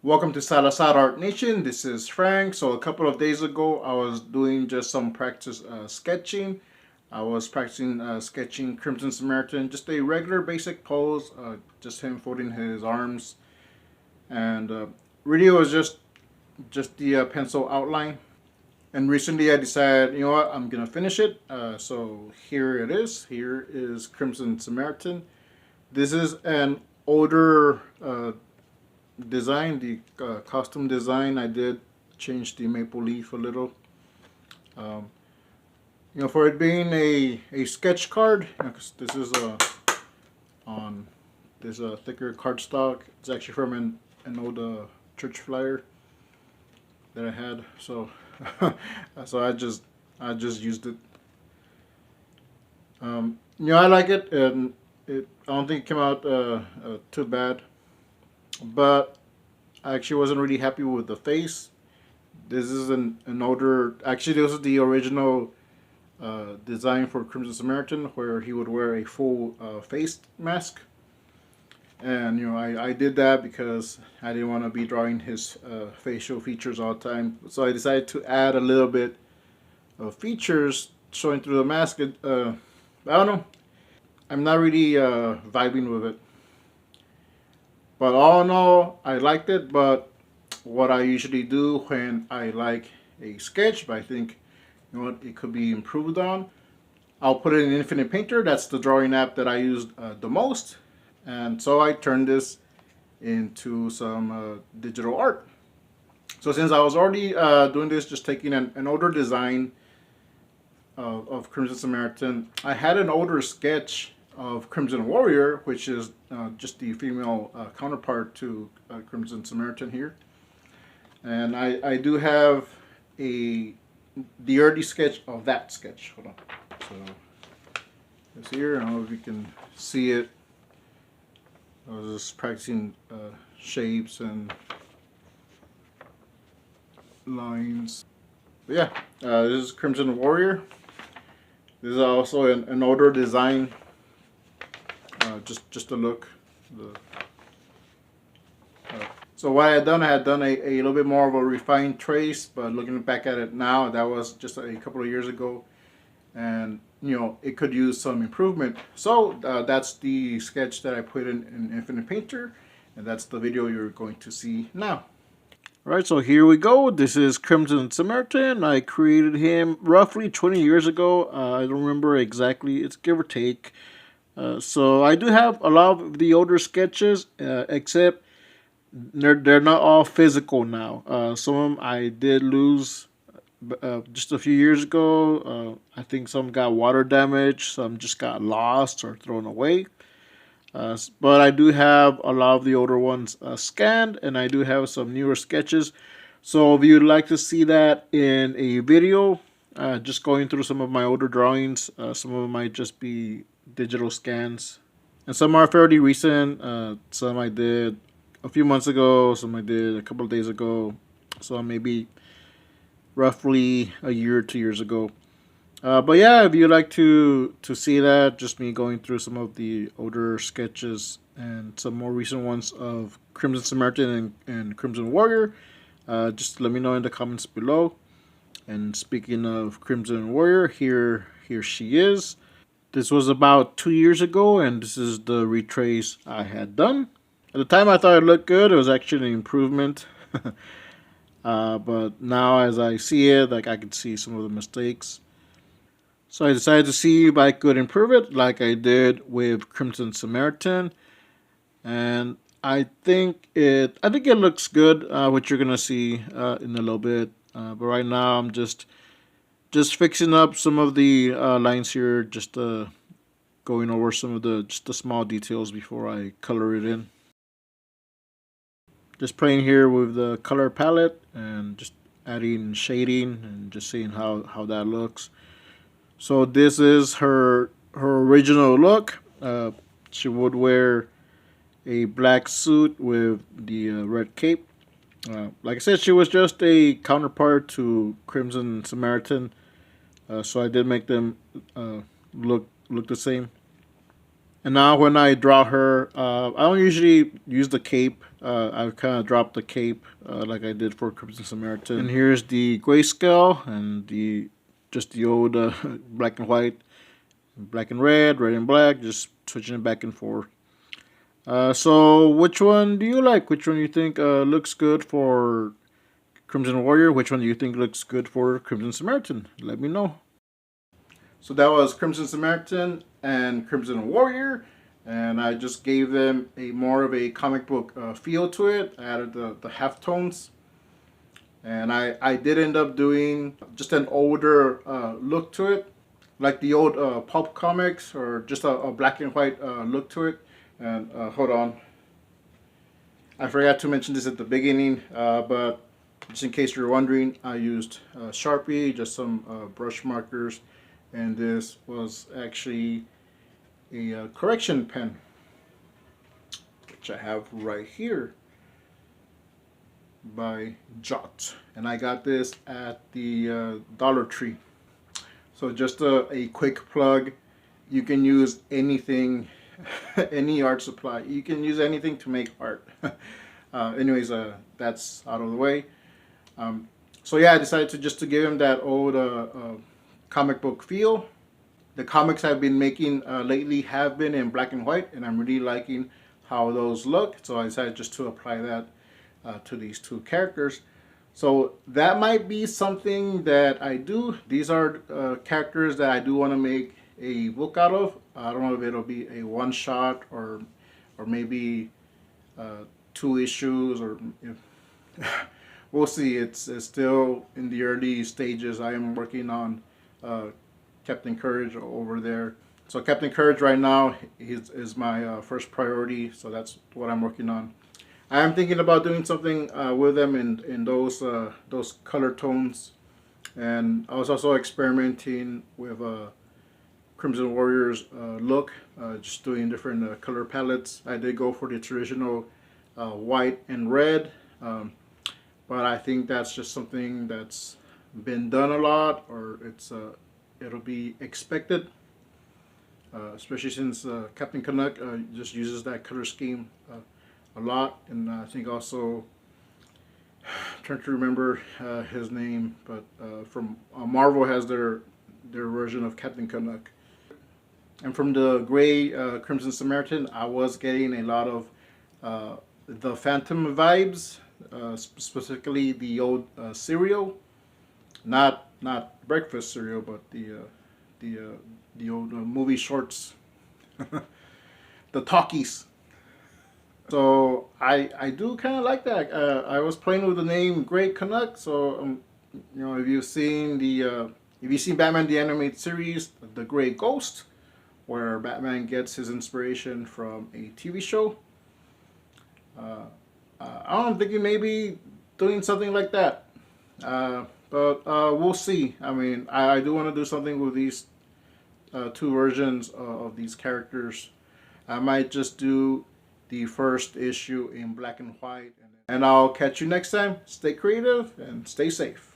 Welcome to Salazar Art Nation. This is Frank. So a couple of days ago, I was doing just some practice sketching. I was practicing sketching Crimson Samaritan, just a regular basic pose, just him folding his arms, and really it was just the pencil outline. And recently, I decided, you know what, I'm gonna finish it. So here it is. Here is Crimson Samaritan. This is an older design, the costume design. I did change the maple leaf a little. Um, for it being a sketch card, 'cause this is on this thicker cardstock. It's actually from an old church flyer that I had. So so I just used it. I like it, and I don't think it came out too bad, but I actually wasn't really happy with the face. This is an older. Actually, this is the original design for Crimson Samaritan, where he would wear a full face mask. And I did that because I didn't want to be drawing his facial features all the time. So I decided to add a little bit of features showing through the mask. I don't know. I'm not really vibing with it. But all in all, I liked it. But what I usually do when I like a sketch, but I think it could be improved on, I'll put it in Infinite Painter. That's the drawing app that I use the most, and so I turned this into some digital art. So since I was already doing this, just taking an older design of Crimson Samaritan, I had an older sketch of Crimson Warrior, which is just the female counterpart to Crimson Samaritan here. And I do have the early sketch of that sketch. Hold on. So it's here. I don't know if you can see it. I was just practicing shapes and lines. But yeah, this is Crimson Warrior. This is also an older design. Just to look. So what I had done a little bit more of a refined trace, but looking back at it now, that was just a couple of years ago, and it could use some improvement. So that's the sketch that I put in Infinite Painter, and that's the video you're going to see now. All right, so here we go. This is Crimson Samaritan. I created him roughly 20 years ago. I don't remember exactly. It's give or take. So I do have a lot of the older sketches, except they're not all physical now. Some of them I did lose just a few years ago. I think some got water damage, some just got lost or thrown away. But I do have a lot of the older ones scanned, and I do have some newer sketches. So if you'd like to see that in a video, just going through some of my older drawings, some of them might just be digital scans, and some are fairly recent. Some I did a few months ago, some I did a couple of days ago, so maybe roughly a year or 2 years ago. But yeah, if you'd like to see that, just me going through some of the older sketches and some more recent ones of Crimson Samaritan and Crimson Warrior, just let me know in the comments below. And speaking of Crimson Warrior, here she is. This was about 2 years ago, and this is the retrace I had done. At the time, I thought it looked good. It was actually an improvement. But now, as I see it, like I could see some of the mistakes. So I decided to see if I could improve it, like I did with Crimson Samaritan, and I think it looks good. Which you're gonna see in a little bit. But right now, I'm just fixing up some of the lines here, just going over some of the small details before I color it in. Just playing here with the color palette and just adding shading and just seeing how that looks. So this is her original look. She would wear a black suit with the red cape. Like I said, she was just a counterpart to Crimson Samaritan, so I did make them look the same. And now when I draw her, I don't usually use the cape. I kind of drop the cape like I did for Crimson Samaritan. And here's the grayscale and the just the old black and white, black and red and black, just switching it back and forth. So which one do you like? Which one do you think looks good for Crimson Warrior? Which one do you think looks good for Crimson Samaritan? Let me know. So that was Crimson Samaritan and Crimson Warrior, and I just gave them a more of a comic book feel to it. I added the halftones, and I did end up doing just an older look to it, like the old pulp comics, or just a black and white look to it. And hold on, I forgot to mention this at the beginning, but just in case you're wondering, I used Sharpie, just some brush markers, and this was actually a correction pen, which I have right here by Jot, and I got this at the Dollar Tree. So just a quick plug, you can use anything, any art supply, you can use anything to make art. Anyways, that's out of the way. So yeah, I decided to just to give him that old comic book feel. The comics I've been making lately have been in black and white, and I'm really liking how those look. So I decided just to apply that to these two characters. So that might be something that I do. These are characters that I do want to make a book out of. I don't know if it'll be a one shot or maybe 2 issues, or if we'll see. It's still in the early stages. I am working on Captain Courage over there. So Captain Courage right now is my first priority. So that's what I'm working on. I am thinking about doing something with them in those color tones, and I was also experimenting with Crimson Warrior's look, just doing different color palettes. I did go for the traditional white and red, but I think that's just something that's been done a lot, or it'll be expected, especially since Captain Canuck just uses that color scheme a lot. And I think also, I'm trying to remember his name, but from Marvel has their version of Captain Canuck. And from the gray Crimson Samaritan, I was getting a lot of the Phantom vibes, specifically the old cereal, not breakfast cereal, but the old movie shorts, the talkies. So I do kind of like that. I was playing with the name Great Canuck. So if you've seen Batman the Animated Series, The Gray Ghost, where Batman gets his inspiration from a TV show. I'm thinking maybe doing something like that. But we'll see. I mean, I do want to do something with these 2 versions of these characters. I might just do the first issue in black and white. And I'll catch you next time. Stay creative and stay safe.